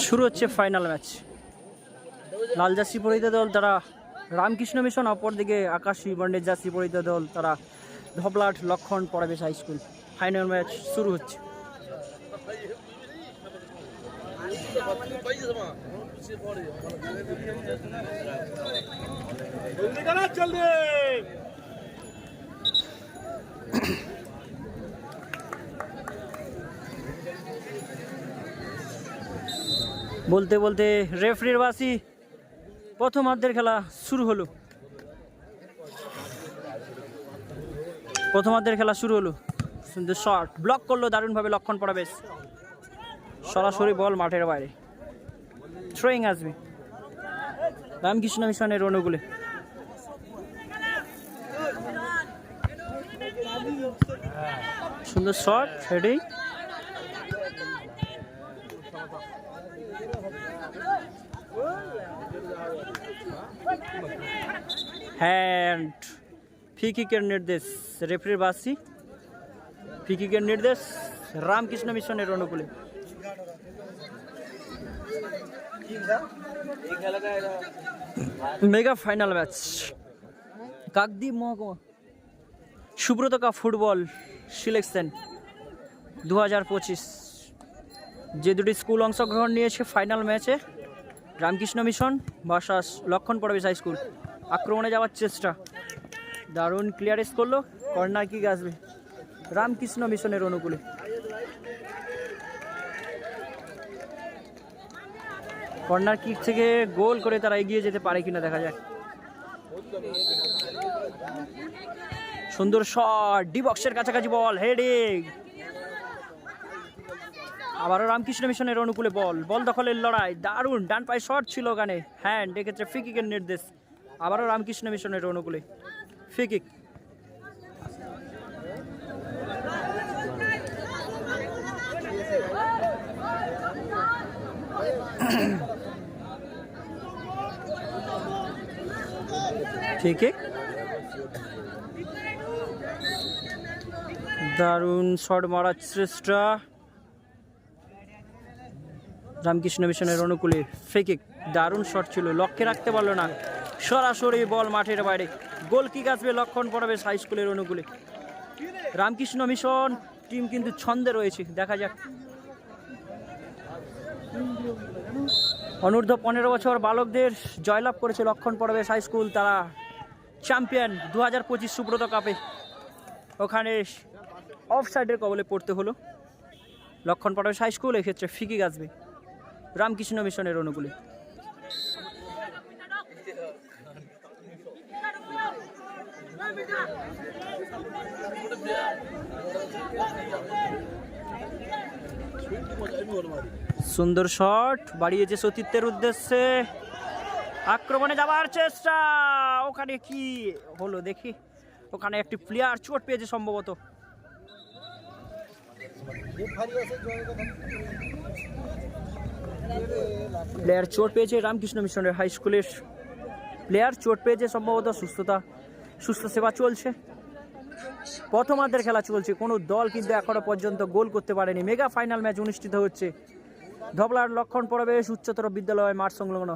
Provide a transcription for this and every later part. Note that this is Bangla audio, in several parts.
শুরু হচ্ছে ফাইনাল ম্যাচ। লাল জার্সি পরিহিত দল তারা রামকৃষ্ণ মিশন, অপরদিকে আকাশী বর্ণের জার্সি পরিহিত দল তারা ধবলাট লক্ষণ পরাবেশ হাই স্কুল। ফাইনাল ম্যাচ শুরু হচ্ছে। বলতে বলতে রেফারির বাসি প্রথমার্ধের খেলা শুরু হলো। সুন্দর শট ব্লক করলো দারুণভাবে লক্ষণ পরাবেশ। সরাসরি বল মাঠের বাইরে। থ্রোয়িং আসবে রামকৃষ্ণ মিশনের অনুকূলে। সুন্দর শট হেডিং। হ্যান্ড ফ্রি কিকের নির্দেশ রেফারির বাসি। ফ্রি কিকের নির্দেশ রামকৃষ্ণ মিশনের অনুকূলে। মেগা ফাইনাল ম্যাচ কাকদ্বীপ মহকুমা সুব্রত কাপ ফুটবল সিলেকশন 2025। যে দুটি স্কুল অংশগ্রহণ নিয়েছে ফাইনাল ম্যাচে, রামকৃষ্ণ মিশন ভার্সাস লক্ষণ পরাবেশ হাই স্কুল। আক্রমণে যাওয়ার চেষ্টা, দারুণ ক্লিয়ারেন্স করলো। কর্নার কিক আসবে রামকৃষ্ণ মিশনের অনুকূলে। কর্নার কিক থেকে গোল করে তারা এগিয়ে যেতে পারে কিনা দেখা যাক। সুন্দর শট, ডি বক্সের কাছাকাছি বল, হেডিং। আবারও রামকৃষ্ণ মিশনের অনুকূলে বল দখলের লড়াই, দারুণ ডান পায়ে শট ছিল ওখানে, হ্যান্ড। এক্ষেত্রে ফ্রি কিকের নির্দেশ আবারও রামকৃষ্ণ মিশনের অনুকূলে। Free kick. ঠিক দারুণ শট মারার চেষ্টা রামকৃষ্ণ মিশনের অনুকূলে। ফ্রি কিক, দারুণ শট ছিল, লক্ষ্যে রাখতে পারলো না, সরাসরি বল মাঠের বাইরে। গোল কিক আসবে লক্ষণ পরাবেশ হাই স্কুলের অনুকূলে। রামকৃষ্ণ মিশন টিম কিন্তু ছন্দে রয়েছে, দেখা যাক। অনূর্ধ্ব 15 বছর বালকদের জয়লাভ করেছে লক্ষণ পরাবেশ হাই স্কুল। তারা চ্যাম্পিয়ন 2025 সুব্রত কাপে। ওখানে অফ সাইডের কবলে পড়তে হলো লক্ষণ পরাবেশ হাই স্কুল। এক্ষেত্রে ফ্রি কিক আসবে রামকৃষ্ণ মিশনের অনুকূলে। সুন্দর শট বাড়িয়েছে সতীর্থের উদ্দেশ্যে, আক্রমণে যাওয়ার চেষ্টা। ওখানে কি হলো দেখি, ওখানে একটি প্লেয়ার চোট পেয়েছে সম্ভবত। প্লেয়ার চোট পেয়েছে রামকৃষ্ণ মিশনের হাই স্কুলের প্লেয়ার চোট পেয়েছে সম্ভবত। সুস্থ সেবা চলছে, প্রথমার্ধের খেলা চলছে। কোনো দল কিন্তু এখনো পর্যন্ত গোল করতে পারেনি। মেগা ফাইনাল ম্যাচ অনুষ্ঠিত হচ্ছে ধবলার লক্ষণ পরাবেশ উচ্চতর বিদ্যালয় মাঠ সংলগ্ন।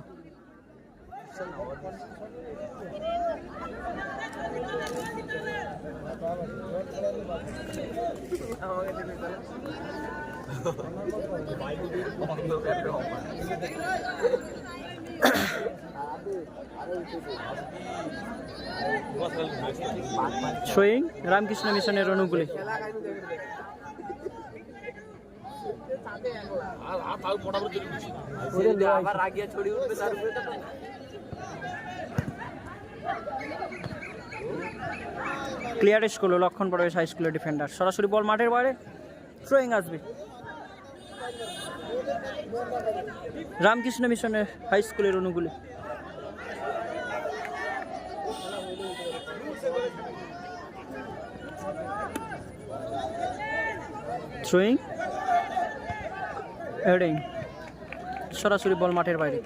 থ্রোয়িং রামকৃষ্ণ মিশনের অনুকূলে। ক্লিয়ারেন্স করলো লক্ষণ পরাবেশ হাই স্কুলের ডিফেন্ডার। সরাসরি বল মাঠের বাইরে, থ্রোয়িং আসবে রামকৃষ্ণ মিশনের হাই স্কুলের অনুকূলে। থ্রোয়িং, হেডিং, সরাসরি বল মাঠের বাইরে।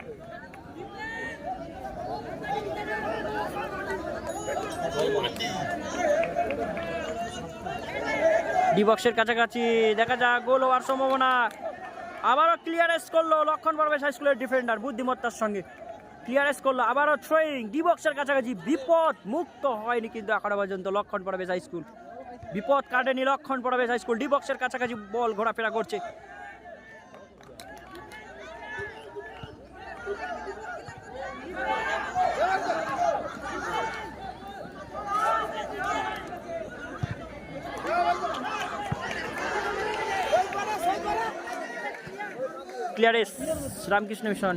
ডি বক্সের কাছাকাছি, দেখা যাক গোল হওয়ার সম্ভাবনা। আবারও ক্লিয়ারেন্স করলো লক্ষণ পরবেশ হাই স্কুলের ডিফেন্ডার বুদ্ধিমত্তার সঙ্গে ক্লিয়ারেন্স করলো। আবারও থ্রোয়িং ডি বক্সের কাছাকাছি, বিপদ মুক্ত হয়নি কিন্তু এখনো পর্যন্ত লক্ষণ পরবেশ হাই স্কুল। বিপদ কাটেনি লক্ষণ পরবেশ হাই স্কুল, ডি বক্সের কাছাকাছি বল ঘোরাফেরা করছে। ক্লিয়ারেন্স রামকৃষ্ণ মিশন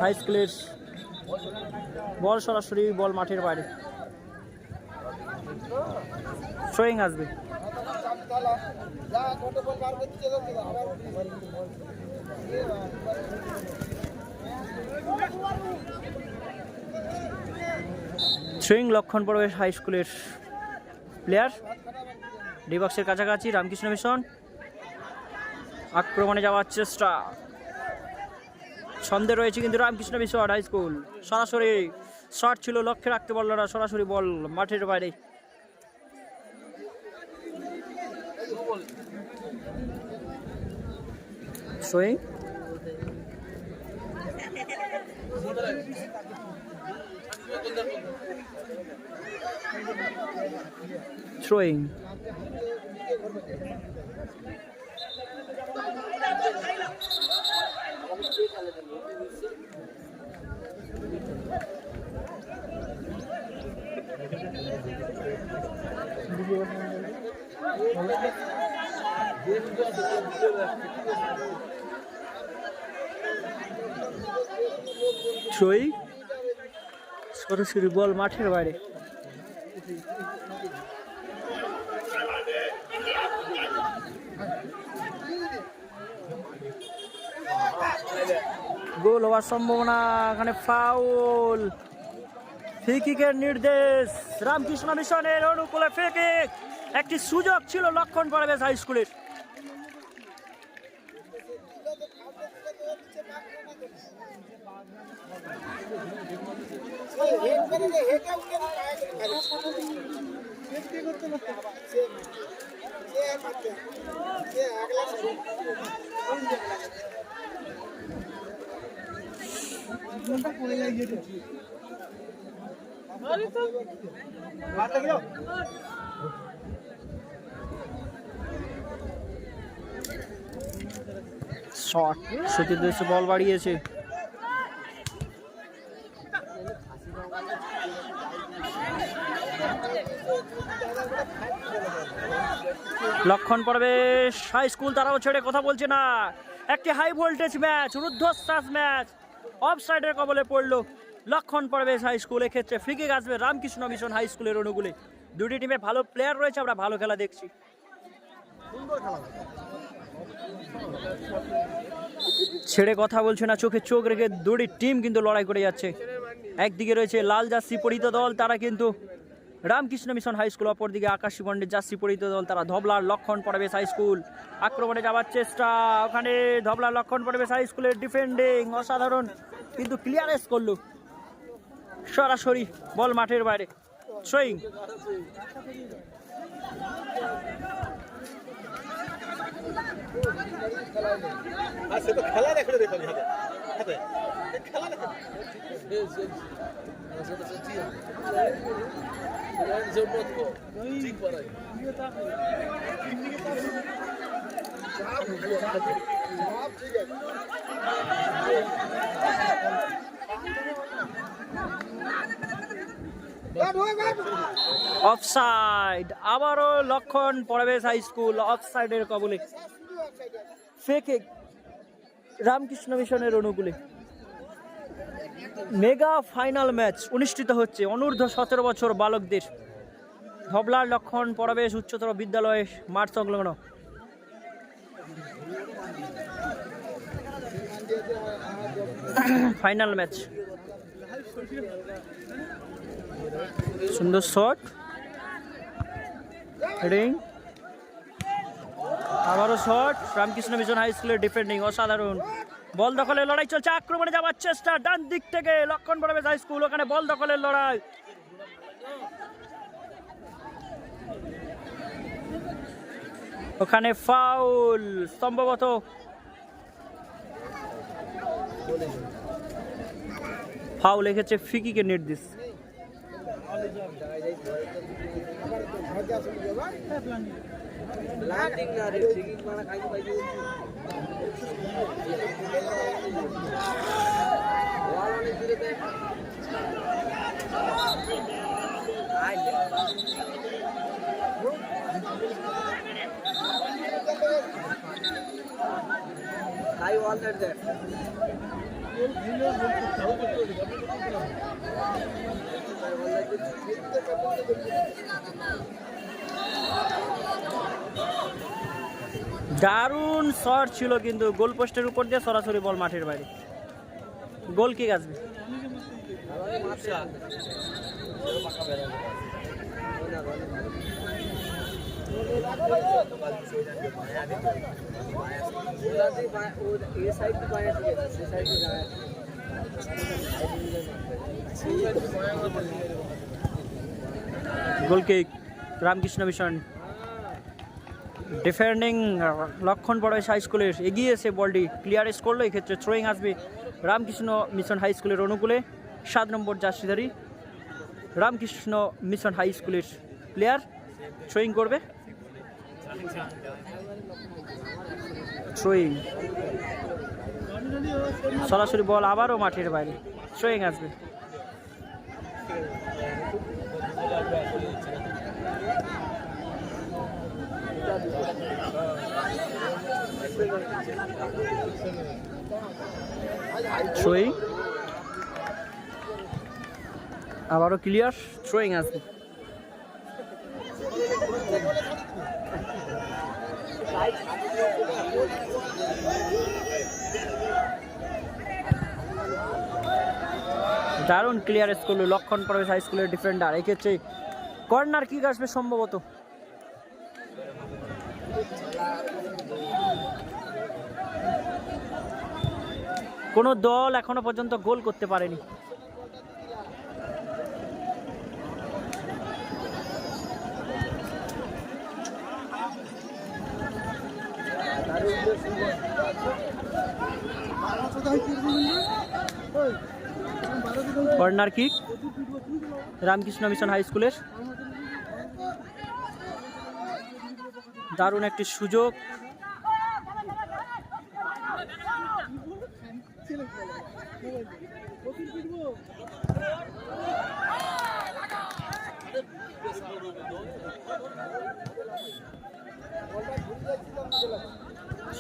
হাই স্কুলের বল, সরাসরি বল মাঠের বাইরে, থ্রোয়িং আসবে। থ্রোয়িং লক্ষণ পরবেশ হাই স্কুলের প্লেয়ার, ডি বক্সের কাছাকাছি রামকৃষ্ণ মিশন, আক্রমণে যাওয়ার চেষ্টা, সন্দেহ রয়েছে কিন্তু রামকৃষ্ণ মিশন হাই স্কুল। সরাসরি শট ছিল, লক্ষ্যে রাখতে পারল না, সরাসরি বল মাঠের বাইরে। থ্রোয়িং থ্রোয়িং থ্রোয়িং সরাসরি বল মাঠের বাইরে। গোল হওয়ার সম্ভাবনা, এখানে ফাউল। ফ্রি কিকের নির্দেশ রামকৃষ্ণ মিশনের অনুকূলে। ফ্রি কিক, একটি সুযোগ ছিল লক্ষণ পরবেশ হাই স্কুলের। শট, সতীর দেশে বল বাড়িয়েছে। লক্ষণ পরবেশ হাই স্কুল তারাও ছেড়ে কথা বলছে না। একটি হাই ভোল্টেজ ম্যাচ, রুদ্ধশ্বাস ম্যাচ, অফ সাইডের কবলে পড়লো লক্ষণ পরবেশ হাই স্কুল। এক্ষেত্রে ফ্রি কিক আসবে রামকৃষ্ণ মিশন হাই স্কুলের অনুকূলে। দুটি টিমে ভালো প্লেয়ার রয়েছে, আমরা ভালো খেলা দেখছি। ছেড়ে কথা বলছে না, চোখে চোখ রেখে দুটি টিম কিন্তু লড়াই করে যাচ্ছে। একদিকে রয়েছে লাল জার্সি পরিহিত দল, তারা কিন্তু রামকৃষ্ণ মিশন হাই স্কুল, অপরদিকে আকাশী বন্ডের জার্সি পরিহিত দল, তারা ধবলার লক্ষণ পরবেশ হাই স্কুল। আক্রমণে যাওয়ার চেষ্টা, ওখানে ধবলার লক্ষণ পরবেশ হাই স্কুলের ডিফেন্ডিং অসাধারণ, কিন্তু ক্লিয়ারেন্স করলো সরাসরি বল মাঠের বাইরে। থ্রোয়িং অফসাইড, আবারও লক্ষণ পরবেশ হাই স্কুল অফসাইডের কবলে। ফ্রি কিক রামকৃষ্ণ মিশনের অনুকূলে। মেগা ফাইনাল ম্যাচ অনুষ্ঠিত হচ্ছে অনূর্ধ্ব 17 বছর বালকদের। ধবলার লক্ষণ পরবেশ উচ্চতর বিদ্যালয়ে মাঠ সংলগ্ন। ফাইনাল ম্যাচ, সুন্দর শট, হেডিং, আবারও শট। রামকৃষ্ণ মিশন হাই স্কুলের ডিফেন্ডিং অসাধারণ। বল দখলের লড়াই চলছে, আক্রমণে যাওয়ার চেষ্টা ডান দিক থেকে লক্ষণ পরবেশ হাই স্কুল, ওখানে বল দখলের লড়াই। ওখানে ফাউল, সম্ভবত ফাউল এক্ষেত্রে ফিকিকে নির্দেশ। দারুণ শট ছিল কিন্তু গোল পোস্টের উপর দিয়ে সরাসরি বল মাঠের বাইরে। গোল কিক আসবে। গোল কিক রামকৃষ্ণ মিশন। ডিফেন্ডিং লক্ষণ বড় হাই স্কুলের এগিয়ে এসে বলটি ক্লিয়ারেন্স করলো। এক্ষেত্রে থ্রোয়িং আসবে রামকৃষ্ণ মিশন হাই স্কুলের অনুকূলে। 7 নম্বর জার্সিধারী রামকৃষ্ণ মিশন হাই স্কুলের প্লেয়ার থ্রোয়িং করবে। থ্রোয়িং সরাসরি বল আবারও মাঠের বাইরে। থ্রোয়িং আসবে। থ্রোয়িং আবারও ক্লিয়ার। থ্রোয়িং আসবে। দারুণ ক্লিয়ারেন্স করলো লক্ষণ প্রবেশ হাই স্কুলের ডিফেন্ডার। এক্ষেত্রে কর্নার কিক আসবে সম্ভবত। কোনো দল এখনো পর্যন্ত গোল করতে পারেনি। Corner kick Ramakrishna Mission high স্কুলের। দারুণ একটি সুযোগ।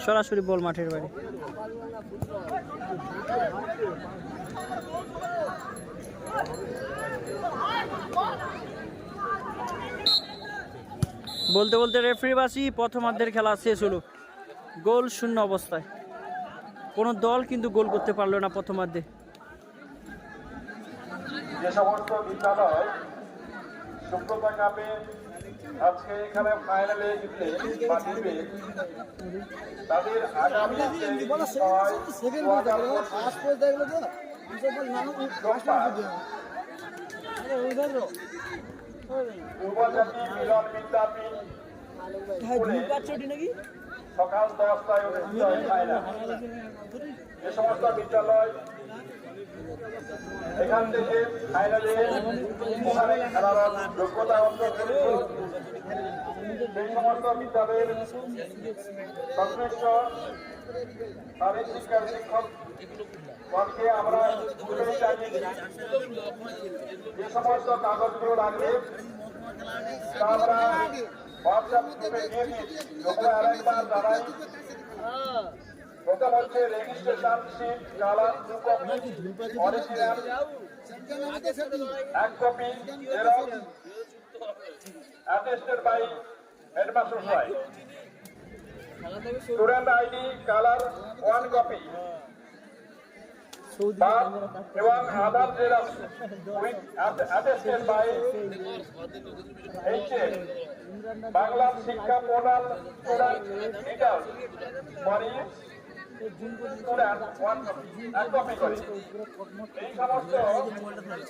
সরাসরি বল মাঠের বাইরে। বলতে বলতে রেফারিবাসী প্রথমার্ধের খেলা শেষ হলো গোল শূন্য অবস্থায়। কোনো দল কিন্তু গোল করতে পারলো না প্রথমার্ধে। যে সমস্ত বিদ্যালয় সুব্রতা কাপে আজকে এখানে ফাইনালে জিতলে বা জিতবে তাদের আগামী উপজাতি মিলন বিদ্যাপীঠ সকাল 10টায় অনুষ্ঠিত হয় ফাইনাল। যে সমস্ত বিদ্যালয় এখান থেকে ফাইনালে ওখানে খেলার যোগ্যতা অর্জন করেছে সেই সমস্ত বিদ্যালয়ের সংশ্লিষ্ট নারী শিক্ষার শিক্ষকগণকে আমরা জানিয়েছি যে সমস্ত কাগজগুলো লাগবে তা আমরা হোয়াটসঅ্যাপ গ্রুপে দিয়ে দিয়েছি। ওখানে আরেকবার জানাই, প্রথম হচ্ছে registration sheet colour 2 copy, original 1 copy, xerox attested by headmaster সাহেব। স্টুডেন্ট আইডি কালার 1 কপি এবং Aadhaar xerox with attested by HS Bangla Shiksha portal student details for student 1 copy করে। এই সমস্ত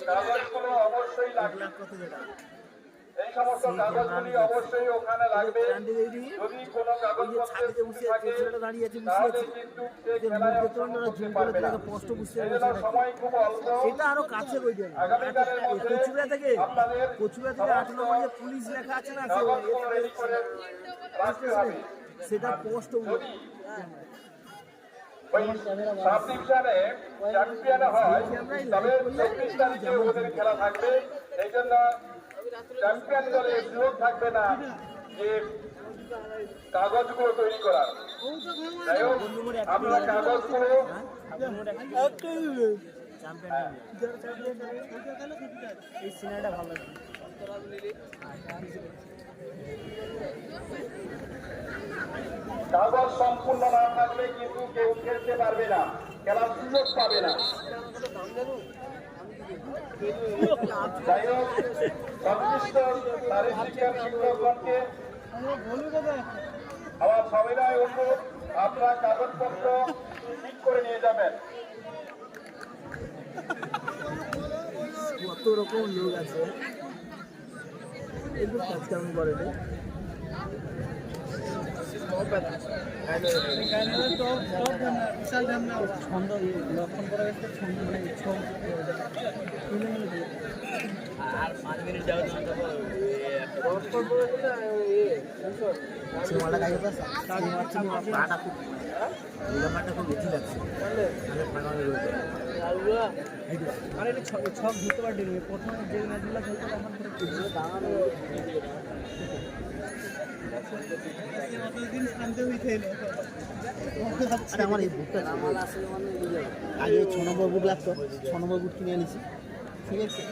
কাগজগুলো অবশ্যই লাগবে এই সমস্ত কাগজগুলি অবশ্যই ওখানে লাগবে। যদি কোনো কাগজপত্রের ত্রুটি থাকে তাহলে কিন্তু সে খেলায় অংশগ্রহণ করতে পারবে না। এই জন্য সময় খুব অল্প। এটা আরো কাছে বই দেন আগামীকালের মধ্যে কচুরা থেকে আপনাদের 8 নম্বর যে পুলিশ লেখা আছে না কাগজগুলো রেডি করে রাখতে হবে। সেটা পোস্ট যদি ওই সাব ডিভিশনে চ্যাম্পিয়ন হয় তবে 24 তারিখে ওদের খেলা থাকবে। এই জন্য চ্যাম্পিয়ন দলে সুযোগ থাকবে না যে কাগজগুলো তৈরি করার। যাই হোক আমরা কাগজগুলো এই সিনেমাটা ভালো লাগে কাগজ সম্পূর্ণ না থাকলে কিন্তু কেউ খেলতে পারবে না, খেলার সুযোগ পাবে না। যাই হোক সংশ্লিষ্ট নারী শিক্ষা শিক্ষকগণকে আমার সবিনয় অনুরোধ, আপনারা কাগজপত্র ঠিক করে নিয়ে যাবেন। কত রকম লোক আছে একটু কাজ কাম করে রে ছন্দ লক্ষণ করা গেছে ছন্দ মানে আর 5 মিনিট যাও সিনেমাটা কাজ করতে সিনেমা পাটা খুব সিনেমাটা খুব বেশি লাগছে মানে ফাঁকা হয়ে গেছে মানে এটা ছক ধরতে পারলি প্রথমে যে ম্যাচগুলো খেলতে তখন পুরো দাঁড়ানো আরে আমার এই বুকটা আমার আসলে মানে আগে 6 নম্বর বুক লাগতো 6 নম্বর বুক কিনে এনেছি ঠিক আছে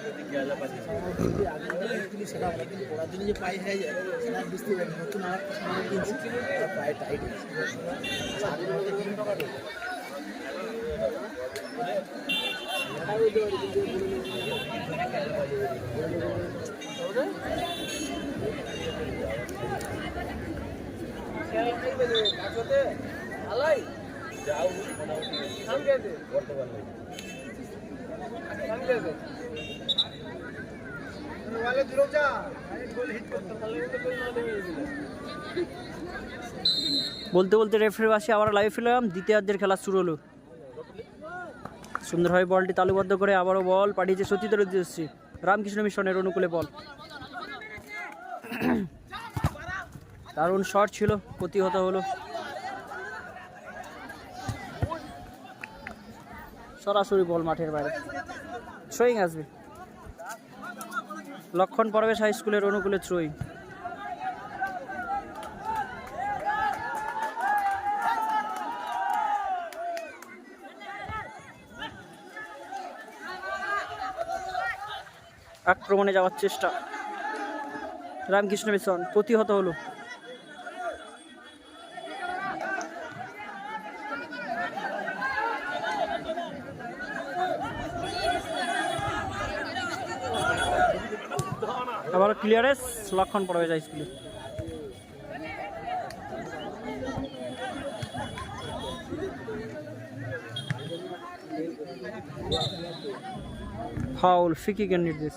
সেটা কিন্তু পড়ার জন্য যে পায়ে হয়ে যায় সেটা বুঝতে পারি নতুন আর কিনছি পায়ে টাইট বলতে বলতে রেফারি আসে আবার লাইভ ফেলাম। দ্বিতীয়ার্ধের খেলা শুরু হলো। সুন্দরভাবে বলটি তালুবদ্ধ করে আবারও বল পাঠিয়েছে সতীতের উদ্দেশ্যে। রামকৃষ্ণ মিশনের অনুকূলে বল, দারুণ শট ছিল, প্রতিহত হলো। সরাসরি বল মাঠের বাইরে, থ্রোয়িং আসবে। লক্ষণ পরবেশ হাই স্কুলের অনুকূলে থ্রোয়িং। আক্রমণে যাওয়ার চেষ্টা, রামকৃষ্ণ মিশন প্রতিহত হলো। আবার ক্লিয়ারেন্স, লক্ষণ পড়বে যায় স্কুলে। ফাউল, ফ্রি কিকের নির্দেশ।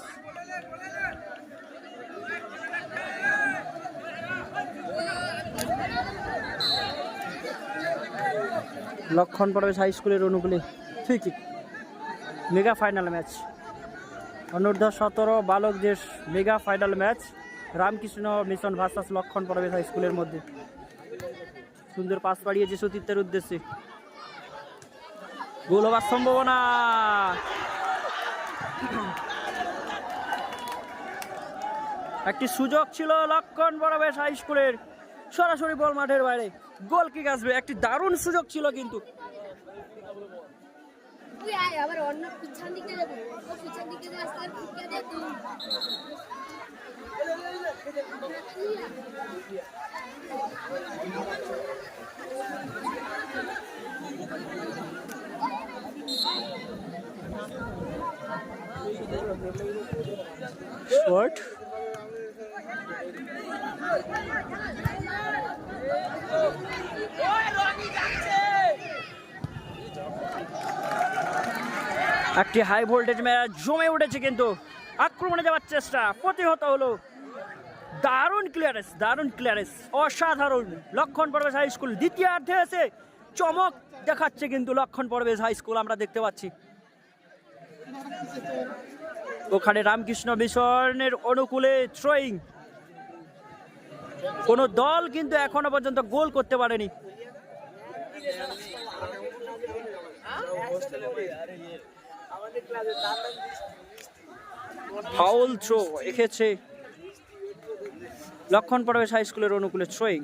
লক্ষণ পড়বে হাই স্কুলের অনুকূলে free kick. Mega final match, অনূর্ধ্ব 17 বালকদের mega final match, Ramakrishna mission versus লক্ষণ পড়বে হাই স্কুলের মধ্যে। সুন্দর পাস পাড়িয়েছে সতীর্থের উদ্দেশ্যে, গোল হবার সম্ভাবনা। একটি সুযোগ ছিল লক্ষণ পড়বে হাই স্কুলের, সরাসরি বল মাঠের বাইরে, গোল কিক আসবে। একটি দারুণ সুযোগ ছিল কিন্তু আবার অন্য পিছন দিকে যাবো, ও পিছন দিকে রাস্তা ঢুকে দে তুই। শট একটি হাই ভোল্টেজ ম্যাচ জমে উঠেছে, কিন্তু আক্রমণে যাওয়ার চেষ্টা, প্রতিহত হলো। দারুণ ক্লিয়ারেন্স অসাধারণ। লক্ষণ পরবেশ হাই স্কুল দ্বিতীয়ার্ধে এসে চমক দেখাচ্ছে কিন্তু লক্ষণ পরবেশ হাই স্কুল আমরা দেখতে পাচ্ছি। ওখানে রামকৃষ্ণ মিশনের অনুকূলে থ্রোয়িং, কোনো দল কিন্তু এখনো পর্যন্ত গোল করতে পারেনি। ফাউল থ্রো রেখেছে লক্ষণ পরবেশ হাই স্কুলের অনুকূলে থ্রোয়িং।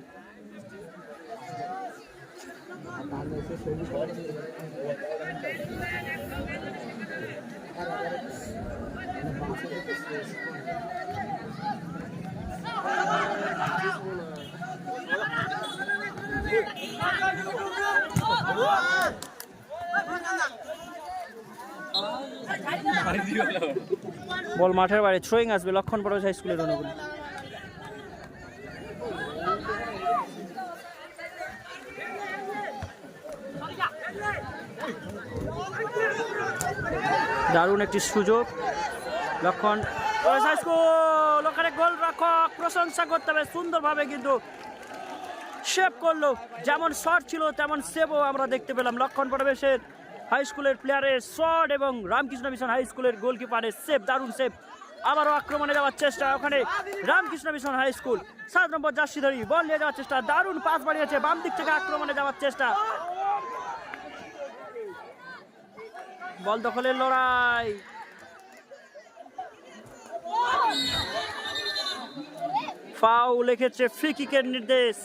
বল মাঠের বাইরে, থ্রোয়িং আসবে লক্ষণ পরবেশ হাই স্কুলের অনুকূলে। দারুণ একটি সুযোগ লক্ষণ পরবেশ হাই স্কুল। ওখানে গোল রক্ষক প্রশংসা করতে হবে, সুন্দরভাবে কিন্তু সেভ করলো। যেমন শট ছিল তেমন সেভও আমরা দেখতে পেলাম লক্ষণ পরবেশের হাই স্কুলের প্লেয়ারের শট এবং রামকৃষ্ণ মিশন হাই স্কুলের গোলকিপারের সেভ, দারুণ সেভ। আবারও আক্রমণে যাওয়ার চেষ্টা, ওখানে রামকৃষ্ণ মিশন হাই স্কুল 7 নম্বর জার্সি ধরি বল নিয়ে যাওয়ার চেষ্টা, দারুণ পাস বাড়িয়েছে বাম দিক থেকে আক্রমণে যাওয়ার চেষ্টা, বল দখলের লড়াই। ফাউল এক্ষেত্রে ফ্রি কিকের নির্দেশ।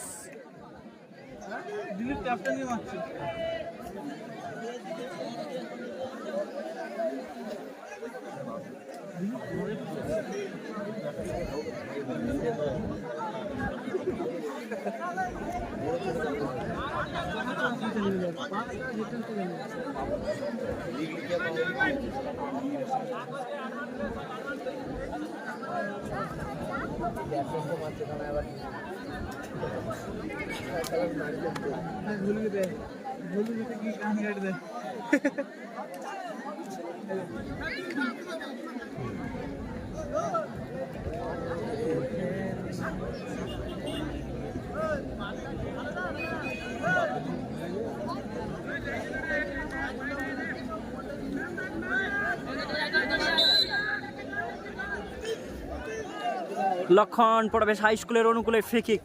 লক্ষণ পরবেশ হাই স্কুলের অনুকূলে ফ্রি কিক,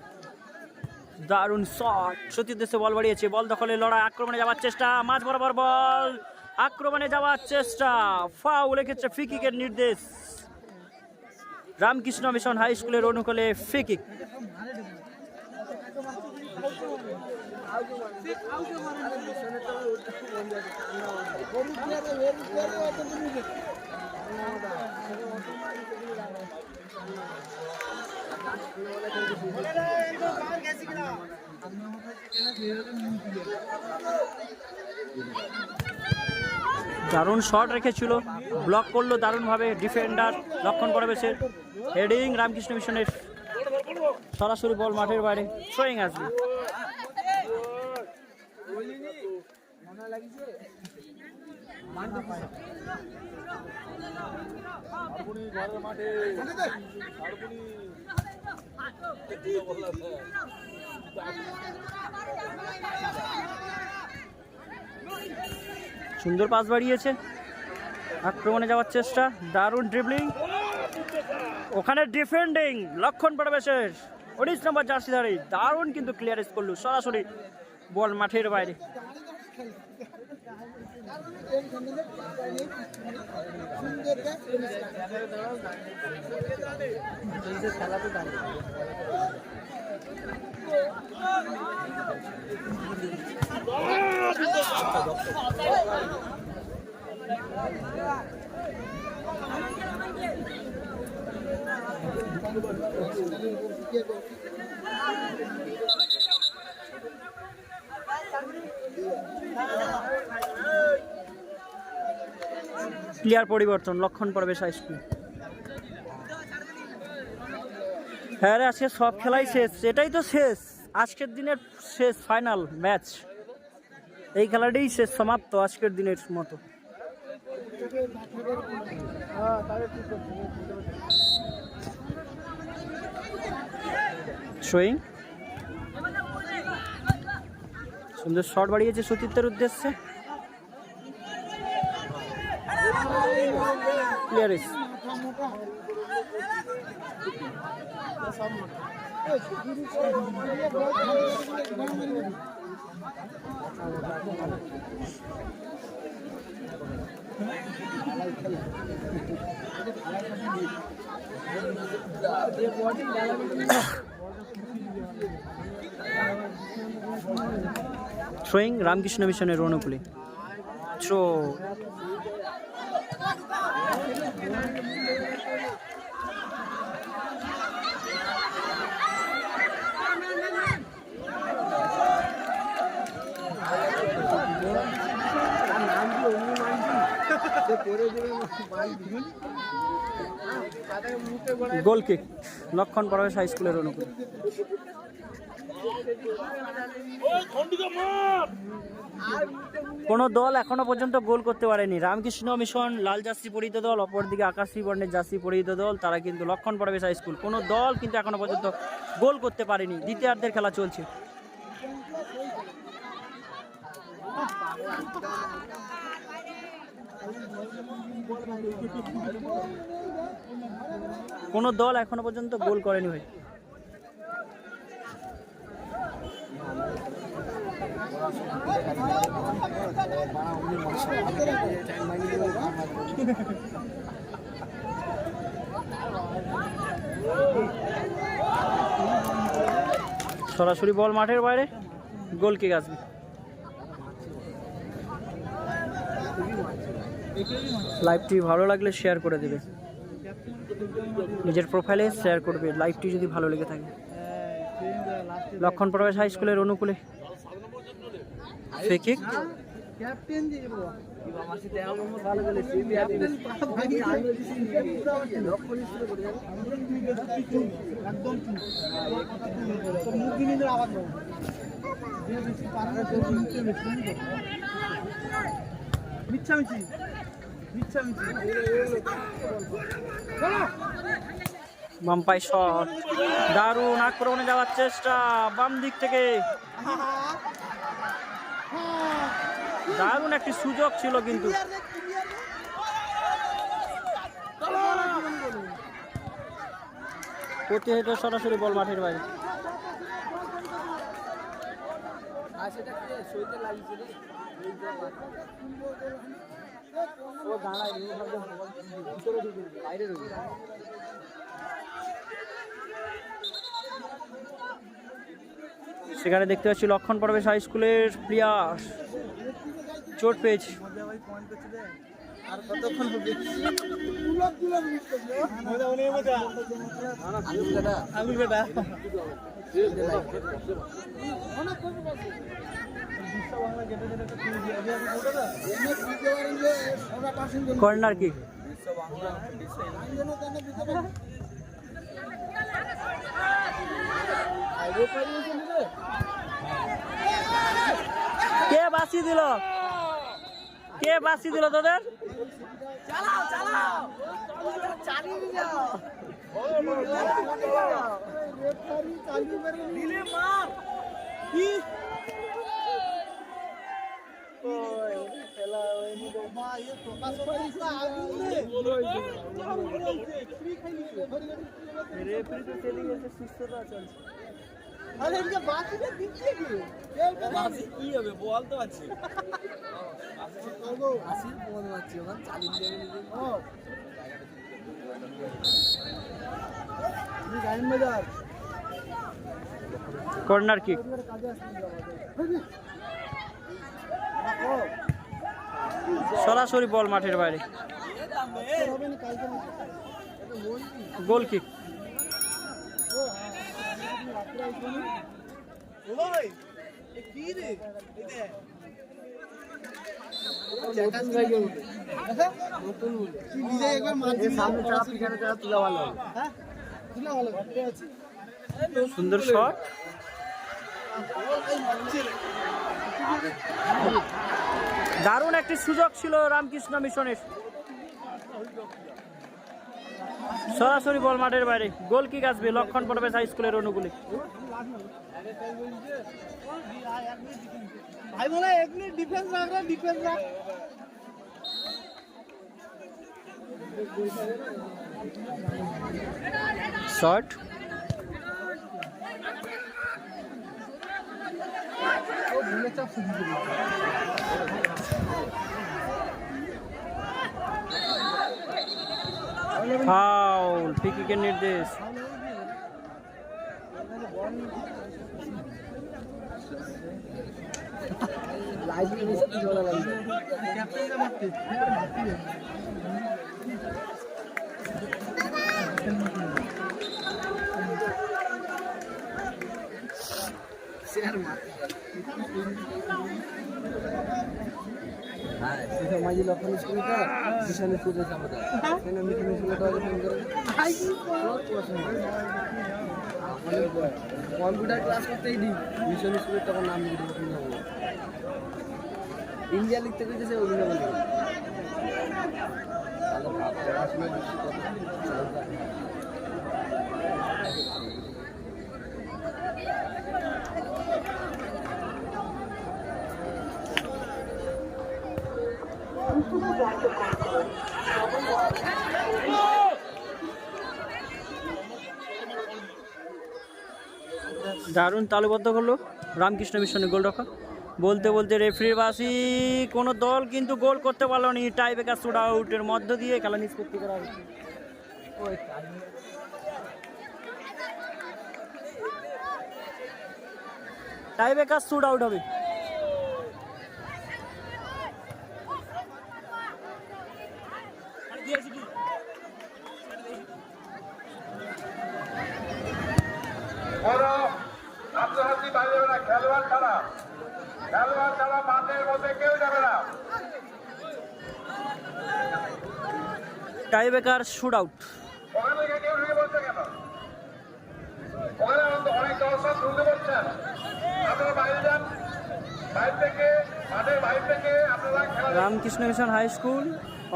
দারুণ শট, সতীর দেশে বল বাড়িয়েছে, বল দখলের লড়াই, আক্রমণে যাওয়ার চেষ্টা, মাঝ বরাবর বল, আক্রমণে যাওয়ার চেষ্টা, ফাউল এক্ষেত্রে ফ্রি কিকের নির্দেশ। রামকৃষ্ণ মিশন হাই স্কুলের অনুকূলে ফ্রি কিক। দারুণ শট রেখেছিল, ব্লক করলো দারুণভাবে ডিফেন্ডার লক্ষণ পরবেশের। হেডিং রামকৃষ্ণ মিশনের, সরাসরি বল মাঠের বাইরে, থ্রোয়িং আসবে। সুন্দর পাস বাড়িয়েছে, আক্রমণে যাওয়ার চেষ্টা, দারুণ ড্রিবলিং, ওখানে ডিফেন্ডিং লক্ষণ পরবেশের 19 নম্বর জার্সিধারী, দারুণ কিন্তু ক্লিয়ারেন্স করলো, সরাসরি বল মাঠের বাইরে। প্লেয়ার পরিবর্তন লক্ষণ পরবেশ হাই স্কুল। হ্যাঁ রে, আজকে সব খেলাই শেষ, এটাই তো শেষ, আজকের দিনের শেষ ফাইনাল ম্যাচ, এই খেলাটাই শেষ, সমাপ্ত আজকের দিনের মতো। থ্রোয়িং, সুন্দর শট বাড়িয়েছে সতীর্থের উদ্দেশ্যে। ক্লিয়ারিস। থ্রোয়িং রামকৃষ্ণ মিশনের অনুকূলে। থ্রো। গোল কিক লক্ষণ পরবেশ হাই স্কুলের অনুকূলে। কোন দল এখনো পর্যন্ত গোল করতে পারেনি। রামকৃষ্ণ মিশন লাল জার্সি পরিহিত দল, অপরদিকে আকাশী বর্ণের জার্সি পরিহিত দল, তারা কিন্তু লক্ষণ পরবেশ হাই স্কুল। কোন দল কিন্তু এখনো পর্যন্ত গোল করতে পারেনি। দ্বিতীয়ার্ধের খেলা চলছে। কোন দল এখনো পর্যন্ত গোল করেনি ভাই। সরাসরি বল মাঠের বাইরে, গোল কিক আসবে। লাইভটি ভালো লাগলে শেয়ার করে দেবে, নিজের প্রোফাইলে শেয়ার করবে লাইভটি যদি ভালো লেগে থাকে। লক্ষণ প্রবেশ হাই স্কুলের অনুকূলে ফ্রি কিক। বাম্পাই শট, দারুণ আক্রমণে যাওয়ার চেষ্টা বাম দিক থেকে। দারুণ একটি সুযোগ ছিল কিন্তু প্রতিহত সরাসরি বল মাঠের বাইরে। সেখানে দেখতে পাচ্ছি লক্ষণ প্রবেশ হাই স্কুলের প্লেয়ার চোট পেয়েছে। Corner kick. কে বাসি দিল, কে বাসি দিল তোদের? চালাও চালাও চালিয়ে যাও। দিলে মার কি খেলা হয়নি তো মা ये প্রকাশ পরিসা আগুনে রেফারি তো চলে গেছে, সুস্থতা চলছে। আরে এটা বাসিটা দিচ্ছে কি? এটা বাসি কি হবে, বল তো আছে। আসি বল আছে, ওখানে চালিয়ে দেবে নিজে। ও এই গাইন বাজার কর্নার কিক। সরাসরি বল মাঠের বাইরে, গোল কিক। সুন্দর শট, দারুণ একটি সুযোগ ছিল রামকৃষ্ণ মিশনের। সরাসরি বল মাঠের বাইরে, গোল কিক আসবে লক্ষণ পরবেশ হাই স্কুলের অনুকূলে। ভাই বলে এক মিনিট ডিফেন্স রাখ, ডিফেন্স রাখ। শট ও ভুলে চাপ শুরু করে ফাউল, ফ্রি কিকের নির্দেশ। লাইভে এসে কি বলা লাগবে ক্যাপ্টেনটা মারতে শেয়ার মার হ্যাঁ সেটা মাঝে লক্ষণ স্কুলটা বিশালে ফুটে সামনে কেন মিটিং স্কুলটা আগে ফোন করে হাই কি কম্পিউটার ক্লাস করতেই দিই মিশন স্কুলের তখন নাম লিখে দিতে হবে ইন্ডিয়া লিখতে কইতেছে অভিনয় বলে তাহলে পড়াশোনা বেশি কথা দারুণ তালুবদ্ধ করলো রামকৃষ্ণ মিশনের গোলরক্ষক। বলতে বলতে রেফারির বাসি, কোনো দল কিন্তু গোল করতে পারলো নি। টাই ব্রেকার শুট আউটের মধ্য দিয়ে খেলা নিষ্পত্তি করা হবে। টাই ব্রেকার শুট আউট হবে। কোনো হাসাহাসি বাইরে যাবে না, খেলোয়াড় ছাড়া মাঠের মধ্যে কেউ যাবে না। Tie breaker shoot out. ওখানে থেকে কেউ ঢুকে পড়ছে কেন? ওখানে অনেক দর্শক ঢুকে পড়ছেন, আপনারা বাইরে যান। মাঠের বাইরে থেকে আপনারা খেলা রামকৃষ্ণ মিশন হাই স্কুল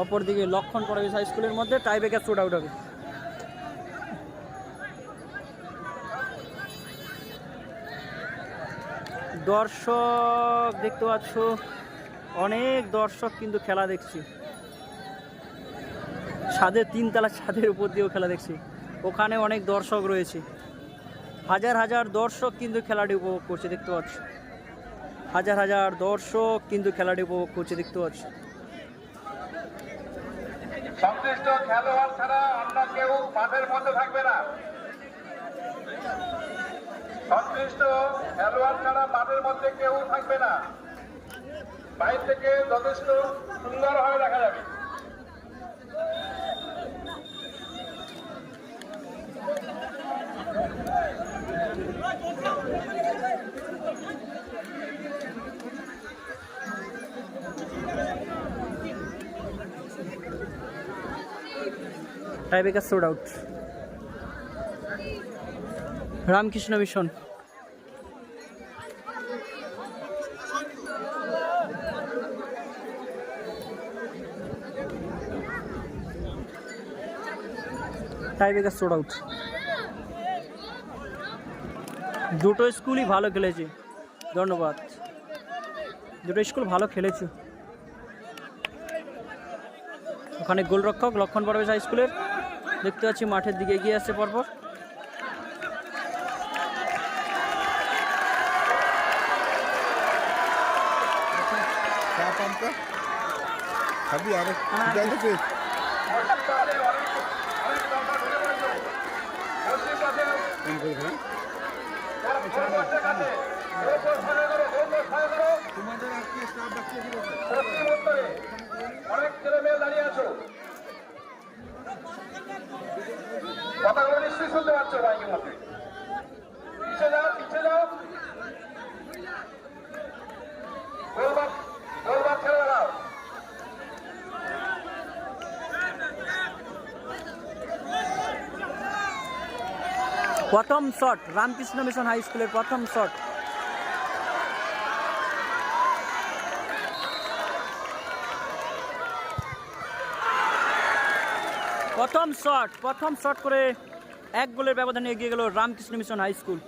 অপরদিকে লক্ষণ পরবেশ হাই স্কুলের মধ্যে টাই ব্রেকার শুট আউট হবে। দর্শক দেখতে পাচ্ছ, অনেক দর্শক কিন্তু খেলা দেখছি। ছাদের তিনতলা ছাদের উপর দিয়েও খেলা দেখছি, ওখানে অনেক দর্শক রয়েছে। হাজার হাজার দর্শক কিন্তু খেলাটি উপভোগ করছে দেখতে পাচ্ছ। হাজার হাজার দর্শক কিন্তু খেলাটি উপভোগ করছে দেখতে পাচ্ছ। সংশ্লিষ্ট খেলোয়াড় ছাড়া অন্য কেউ মাঠের মধ্যে থাকবে না। সংশ্লিষ্ট খেলোয়াড় ছাড়া মাঠের মধ্যে কেউ থাকবে না। বাইরে থেকে যথেষ্ট সুন্দরভাবে দেখা যাবে। Tie breaker shoot out Ramakrishna Mission. Tie breaker shoot out. দুটো স্কুলই ভালো খেলেছে, ধন্যবাদ। দুটো স্কুল ভালো খেলেছে। ওখানে গোলরক্ষক লক্ষণ পরবেশ হাই স্কুলের দেখতে পাচ্ছি মাঠের দিকে এগিয়ে আসছে পরপর। খাবি আরে যাইতেছে কোন করে খেলা তোমাদের আজকে স্টাফ বাচ্চা কি বলছে অনেক ছেলে মেয়ে দাঁড়িয়ে আছো, কথাগুলো নিশ্চয়ই শুনতে পাচ্ছ বাইকের মধ্যে। পিছিয়ে যাও, পিছিয়ে যাও। গোলবার ছেড়ে দাঁড়াও। প্রথম শট রামকৃষ্ণ মিশন হাই স্কুলের প্রথম শট। ও প্রথম শট করে 1 গোলের ব্যবধানে এগিয়ে গেল রামকৃষ্ণ মিশন হাই স্কুল।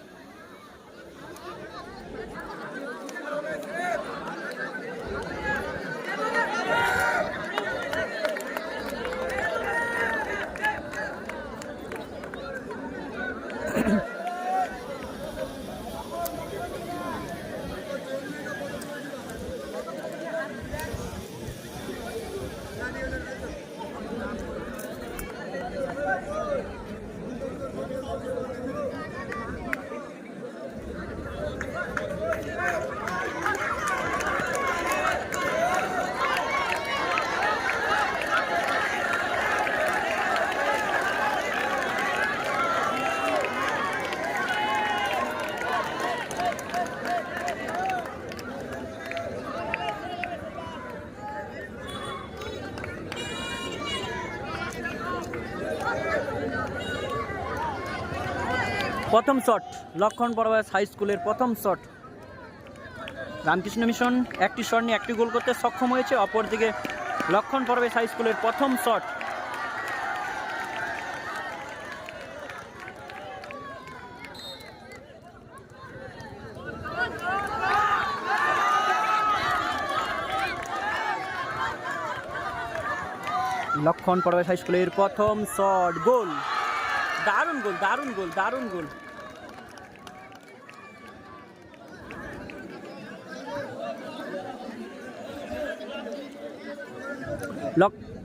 প্রথম শট লক্ষণ পরবাস হাই স্কুলের প্রথম শট। রামকৃষ্ণ মিশন একটি শট নিয়ে একটি গোল করতে সক্ষম হয়েছে, অপরদিকে লক্ষণ পরবাস হাই স্কুলের প্রথম শট। লক্ষণ পরবাস হাই স্কুলের প্রথম শট, গোল। দারুণ গোল, দারুণ গোল, দারুণ গোল।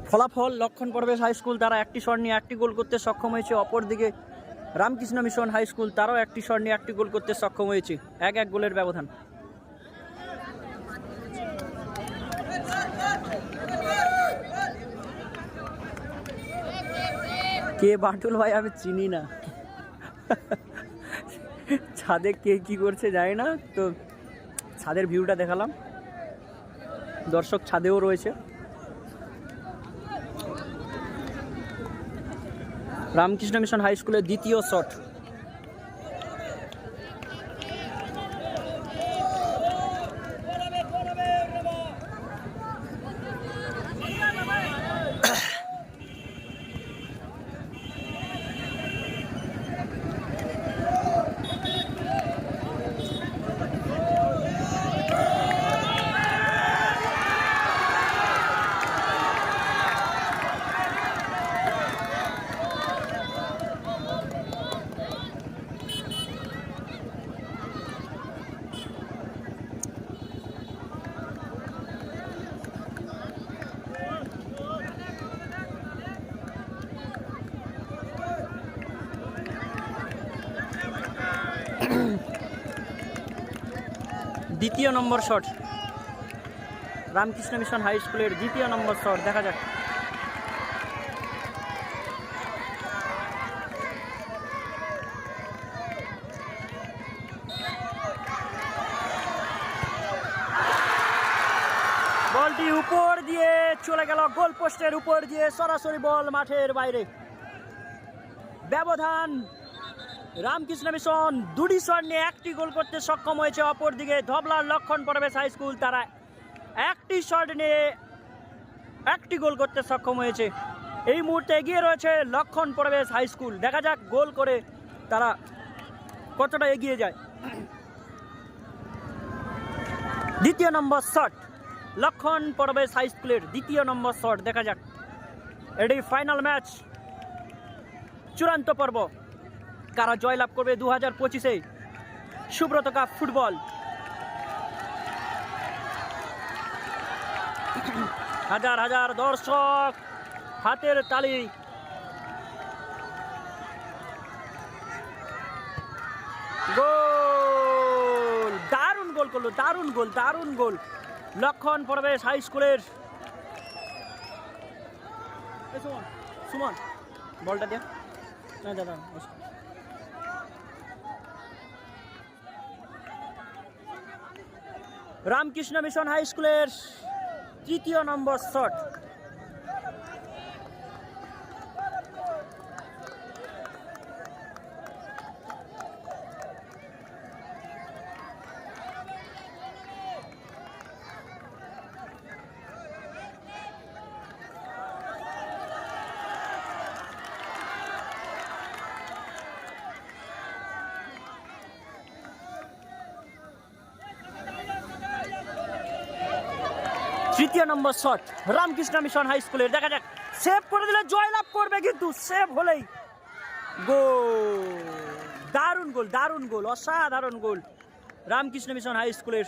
ফলাফল লক্ষণ পরবেশ হাই স্কুল তারা একটি শট নিয়ে একটি গোল করতে সক্ষম হয়েছে, অপরদিকে রামকৃষ্ণ মিশন হাই স্কুল তারাও একটি শট নিয়ে একটি গোল করতে সক্ষম হয়েছে। 1-1 গোলের ব্যবধান। কে বাটুল ভাই আমি চিনি না, ছাদে কে কি করছে জানি না, তো ছাদের ভিউটা দেখালাম। দর্শক ছাদেও রয়েছে। রামকৃষ্ণ মিশন হাই স্কুলের দ্বিতীয় শট। দ্বিতীয় নম্বর শট, রামকৃষ্ণ মিশন হাই স্কুলের দ্বিতীয় নম্বর শট, দেখা যাক। বলটি উপর দিয়ে চলে গেল গোল পোস্টের উপর দিয়ে, সরাসরি বল মাঠের বাইরে। ব্যবধান রামকৃষ্ণ মিশন দুটি শট নিয়ে একটি গোল করতে সক্ষম হয়েছে, অপরদিকে ধবলার লক্ষণ পরবেশ হাই স্কুল তারা একটি শট নিয়ে একটি গোল করতে সক্ষম হয়েছে। এই মুহূর্তে এগিয়ে রয়েছে লক্ষণ পরবেশ হাই স্কুল। দেখা যাক গোল করে তারা কতটা এগিয়ে যায়। দ্বিতীয় নম্বর শট, লক্ষণ পরবেশ হাই স্কুলের দ্বিতীয় নম্বর শট, দেখা যাক। এটি ফাইনাল ম্যাচ, চূড়ান্ত পর্ব। কারা জয়লাভ করবে 2025-এ সুব্রত কাপ ফুটবল। হাজার হাজার দর্শক, হাতের তালি। গোল, দারুণ গোল করলো, দারুণ গোল, দারুণ গোল লক্ষণ পরবেশ হাই স্কুলের। সুমন বলটা দিয়া দাদা। রামকৃষ্ণ মিশন হাই স্কুলের তৃতীয় নম্বর শট। তৃতীয় নম্বর শট রামকৃষ্ণ মিশন হাই স্কুলের, দেখা যাক সেভ করে দিলে জয়লাভ করবে, কিন্তু সেভ হলেই গোল। দারুণ গোল, দারুণ গোল, অসাধারণ গোল। রামকৃষ্ণ মিশন হাই স্কুলের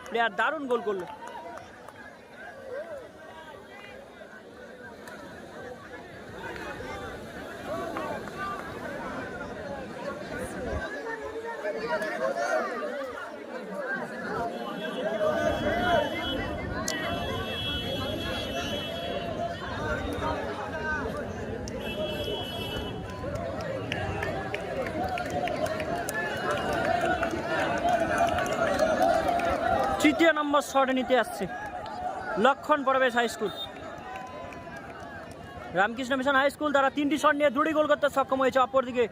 প্লেয়ার দারুণ গোল করলো। তৃতীয় নম্বর শট নিতে আসছে Lakshman Prabesh high school. Ramakrishna Mission high school তারা 3টি শট নিয়ে 2টি গোল করতে সক্ষম হয়েছে। অপরদিকে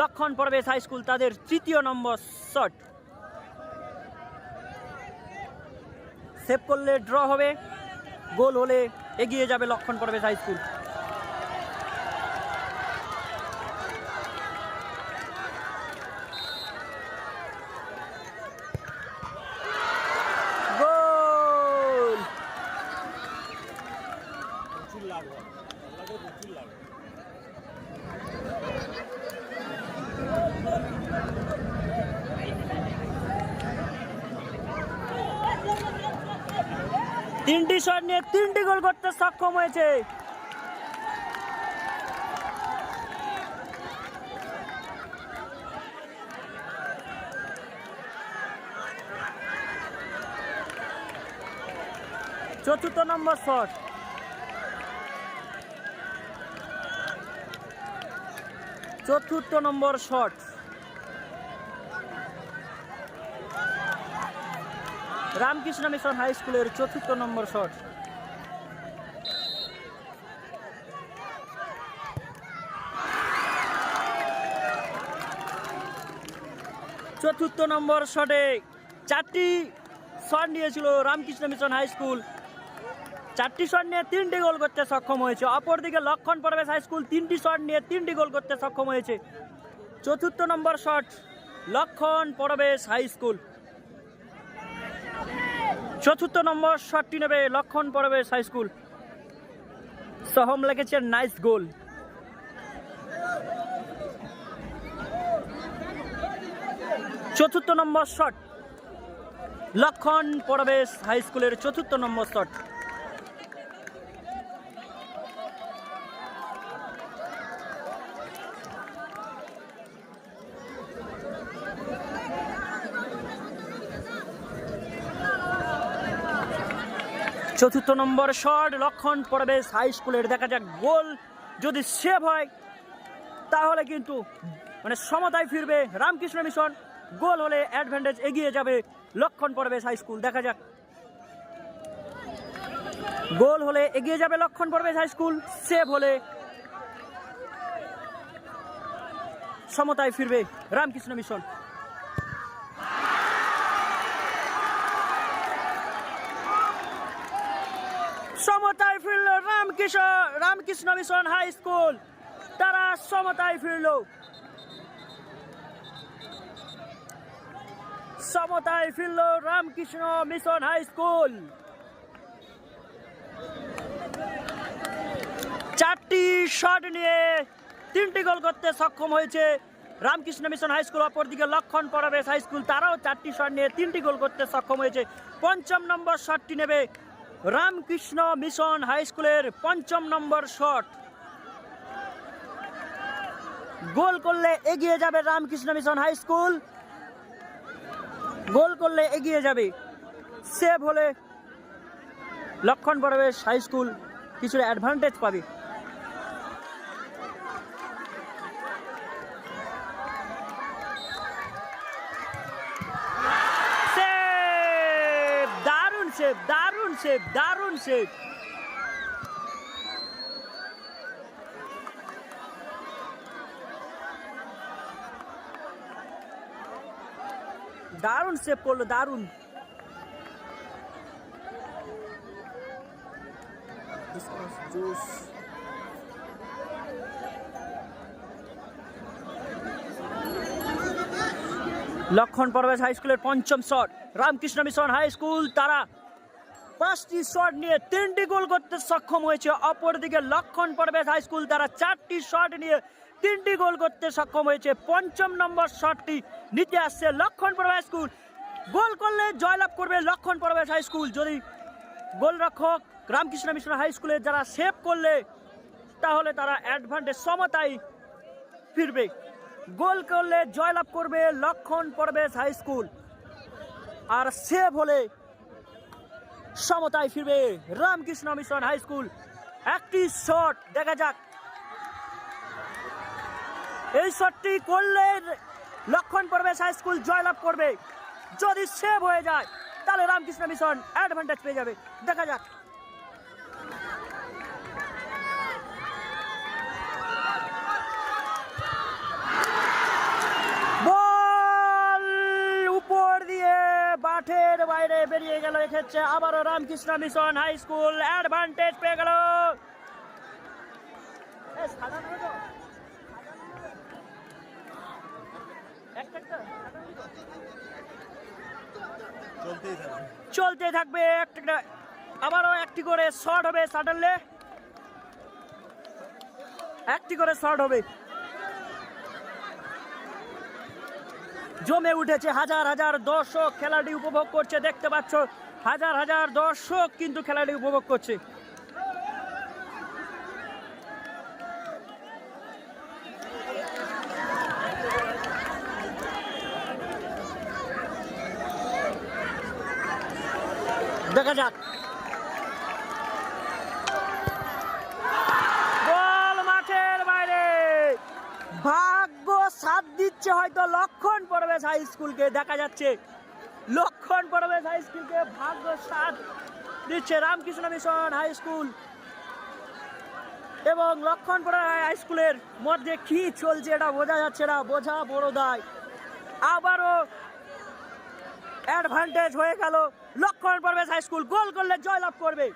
লক্ষণ প্রবেশ হাই স্কুল তাদের তৃতীয় নম্বর শট সেভ করলে ড্র হবে, গোল হলে এগিয়ে যাবে লক্ষণ প্রবেশ হাই স্কুল। তিনটি শট নিয়ে 3টি গোল করতে সক্ষম হয়েছে। চতুর্থ নম্বর শট রামকৃষ্ণ মিশন হাই স্কুলের চতুর্থ নম্বর শট। চতুর্থ নম্বর শটে 4টি শট নিয়েছিল রামকৃষ্ণ মিশন হাই স্কুল, 4টি শট নিয়ে 3টি গোল করতে সক্ষম হয়েছে। অপরদিকে লক্ষণ প্রবেশ হাই স্কুল 3টি শট নিয়ে 3টি গোল করতে সক্ষম হয়েছে। চতুর্থ নম্বর শট লক্ষণ প্রবেশ হাই স্কুল। চতুর্থ নম্বর শটটি নেবে লক্ষণ প্রবেশ হাই স্কুল। সহম লেগেছে নাইস গোল। চতুর্থ নম্বর শট লক্ষণ প্রবেশ হাই স্কুলের চতুর্থ নম্বর শট। চতুর্থ নম্বর শট লক্ষণ প্রবেশ হাই স্কুলের, দেখা যাক গোল যদি সেভ হয় তাহলে কিন্তু সমতায় ফিরবে রামকৃষ্ণ মিশন, গোল হলে অ্যাডভান্টেজ এগিয়ে যাবে লক্ষণ প্রবেশ হাই স্কুল। দেখা যাক গোল হলে এগিয়ে যাবে লক্ষণ প্রবেশ হাই স্কুল, সেভ হলে সমতায় ফিরবে রামকৃষ্ণ মিশন। সমতায় ফিরল রামকৃষ্ণ মিশন হাই স্কুল, তারা সমতায় ফিরল। সমতায় ফিরল রামকৃষ্ণ মিশন হাই স্কুল। 4টি শট নিয়ে 3টি গোল করতে সক্ষম হয়েছে রামকৃষ্ণ মিশন হাই স্কুল। অপরদিকে লক্ষণ প্রবেশ হাই স্কুল তারাও 4টি শট নিয়ে 3টি গোল করতে সক্ষম হয়েছে। 5ম নম্বর শটটি নেবে রামকৃষ্ণ মিশন হাই স্কুলের 5ম নম্বর শট। গোল করলে এগিয়ে যাবে রামকৃষ্ণ মিশন হাই স্কুল, গোল করলে এগিয়ে যাবে, সেভ হলে লক্ষণ প্রবেশ হাই স্কুল কিছুটা অ্যাডভান্টেজ পাবে। দারুণ সেভ। দারুণ সেভ করলো, দারুণ। লক্ষণ প্রবেশ হাই স্কুলের 5ম shot Ramakrishna Mission high school তারা 5টি শট নিয়ে 3টি গোল করতে সক্ষম হয়েছে। অপরদিকে লক্ষণ পরবেশ হাই স্কুল তারা 4টি শট নিয়ে 3টি গোল করতে সক্ষম হয়েছে। 5ম নম্বর শটটি নিতে আসছে লক্ষণ পরবেশ হাই স্কুল। গোল করলে জয়লাভ করবে লক্ষণ পরবেশ হাই স্কুল। যদি গোলরক্ষক রামকৃষ্ণ মিশন হাই স্কুলে যারা সেভ করলে তাহলে তারা অ্যাডভান্টেজ সমতায় ফিরবে। গোল করলে জয়লাভ করবে লক্ষণ পরবেশ হাই স্কুল, আর সেভ হলে সমতায় ফিরবে রামকৃষ্ণ মিশন হাই স্কুল। একটি শট দেখা যাক, এই শটটি করলে লক্ষণ পরবেশ হাই স্কুল জয়লাভ করবে। যদি সেভ হয়ে যায় তাহলে রামকৃষ্ণ মিশন অ্যাডভান্টেজ পেয়ে যাবে। দেখা যাক, বল উপর দিয়ে মাঠের বাইরে বেরিয়ে গেল। এক্ষেত্রে আবারও Ramakrishna Mission high school advantage পেয়ে গেল। চলতে থাকবে, আবারও একটি করে শট হবে। সাডেনলি একটি করে শট হবে। জমে উঠেছে, হাজার হাজার দর্শক খেলাটি উপভোগ করছে। দেখতে পাচ্ছ হাজার হাজার দর্শক কিন্তু খেলাটি উপভোগ করছে। দেখা যাক, বল মাঠের বাইরে। ভাগ্য সাথ দিচ্ছে হয়তো লক্ষণ পরবেশ হাই স্কুলকে। দেখা যাচ্ছে লক্ষণ পরবেশ হাই স্কুলকে ভাগ্য সাথ দিচ্ছে রামকৃষ্ণ মিশন হাই স্কুল এবং লক্ষণ পরবেশ হাই স্কুলের মধ্যে কি চলছে এটা বোঝা যাচ্ছে না, বোঝা বড় দায়। আবারও অ্যাডভান্টেজ হয়ে গেল লক্ষণ পরবেশ হাই স্কুল। গোল করলে জয়লাভ করবে,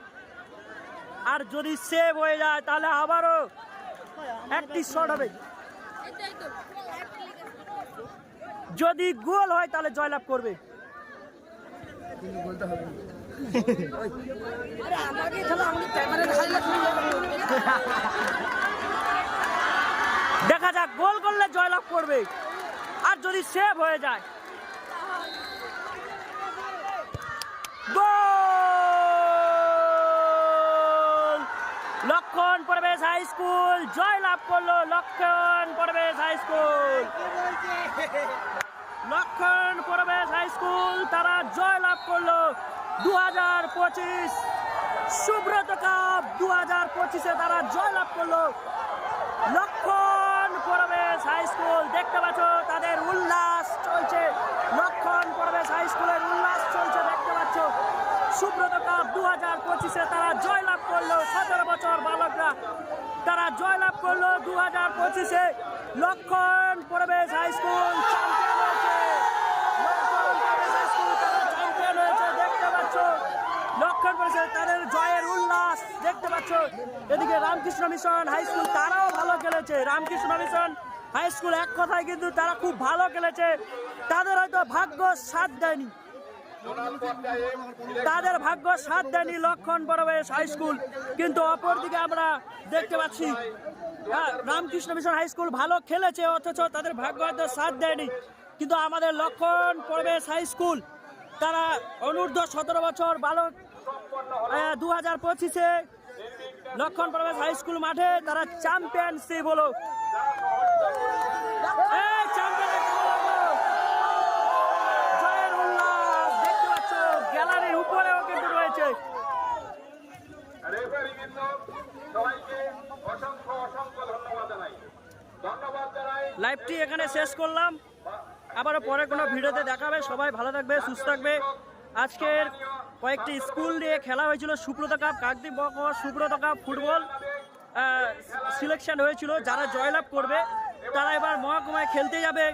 আর যদি সেভ হয়ে যায় তাহলে আবারও একটি শট হবে। যদি গোল হয় তাহলে জয়লাভ করবে। দেখা যাক, গোল করলে জয়লাভ করবে, আর যদি সেভ হয়ে যায় গোল। লক্ষণ পরবেশ হাই স্কুল জয়লাভ করলো। লক্ষণ পরবেশ হাই স্কুল, লক্ষণ পরবেশ হাই স্কুল তারা জয়লাভ করলো 2025 সুব্রত কাপ 2025-এ তারা জয়লাভ করলো। লক্ষণ পরবেশ হাই স্কুল দেখতে পাচ্ছ তাদের উল্লাস চলছে। লক্ষণ পরবেশ হাই স্কুলের উল্লাস চলছে, দেখতে পাচ্ছ। সুব্রত কাপ 2025-এ তারা জয়লাভ করলো। 17 বছর বালকরা তারা জয়লাভ করলো 2025-এ। লক্ষণ পরবেশ হাই স্কুল চ্যাম্পিয়ন হয়েছে। লক্ষণ পরবেশ হাই স্কুল তারা চ্যাম্পিয়ন হয়েছে, দেখতে পাচ্ছ। লক্ষণ পরবেশ তাদের জয়ের উল্লাস দেখতে পাচ্ছ। এদিকে রামকৃষ্ণ মিশন হাই স্কুল তারাও ভালো খেলেছে। রামকৃষ্ণ মিশন হাই স্কুল এক কথায় কিন্তু তারা খুব ভালো খেলেছে। তাদের হয়তো ভাগ্য সাথ দেয়নি, তাদের ভাগ্য সাথ দেয়নি লক্ষণ পরবেশ হাই স্কুল। কিন্তু অপরদিকে আমরা দেখতে পাচ্ছি রামকৃষ্ণ মিশন হাই স্কুল ভালো খেলেছে, অথচ তাদের ভাগ্য হয়তো সাথ দেয়নি। কিন্তু আমাদের লক্ষণ পরবেশ হাই স্কুল তারা অনূর্ধ্ব 17 বছর বালক 2025-এ লক্ষণ পরবেশ হাই স্কুল মাঠে তারা চ্যাম্পিয়নশিপ হলো। জয়ের উল্লাস দেখতে পাচ্ছ, গ্যালারির উপরেও কিন্তু রয়েছে। লাইভটি এখানে শেষ করলাম, আবারও পরে কোনো ভিডিওতে দেখাবে। সবাই ভালো থাকবে, সুস্থ থাকবে। আজকের কয়েকটি স্কুল নিয়ে খেলা হয়েছিল। সুব্রত কাপ, কাকদ্বীপ মহকুমা সুব্রত কাপ ফুটবল সিলেকশন হয়েছিল। যারা জয়লাভ করবে তারা এবার মহকুমায় খেলতে যাবে।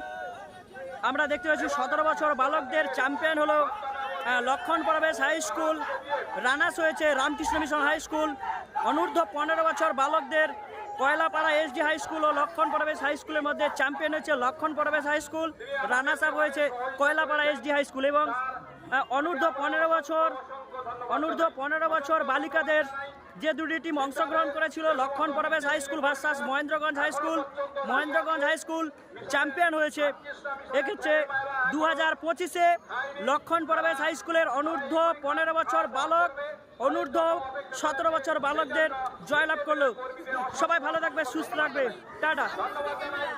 আমরা দেখতে পাচ্ছি 17 বছর বালকদের চ্যাম্পিয়ন হলো লক্ষণ পরবেশ হাই স্কুল। রানার্স হয়েছে রামকৃষ্ণ মিশন হাই স্কুল। অনূর্ধ্ব 15 বছর বালকদের কয়লাপাড়া এসডি হাই স্কুল ও লক্ষণ পরবেশ হাই স্কুলের মধ্যে চ্যাম্পিয়ন হয়েছে লক্ষণ Prabesh high school. Runners up হয়েছে কয়লাপাড়া এসডি হাই স্কুল। এবং অনূর্ধ্ব 15 বছর অনূর্ধ্ব 15 বছর বালিকাদের যে দুটি টিম অংশগ্রহণ করেছিল, Lakshman Prabesh high school versus Mahendraganj high school, Mahendraganj high school champion হয়েছে। এক্ষেত্রে 2025-এ লক্ষণ প্রবেশ হাই স্কুলের অনূর্ধ্ব 15 বছর বালক, অনূর্ধ্ব 17 বছর বালকদের জয়লাভ করলো। সবাই ভালো থাকবে, সুস্থ থাকবে, টাটা। সামনে ক্যামেরা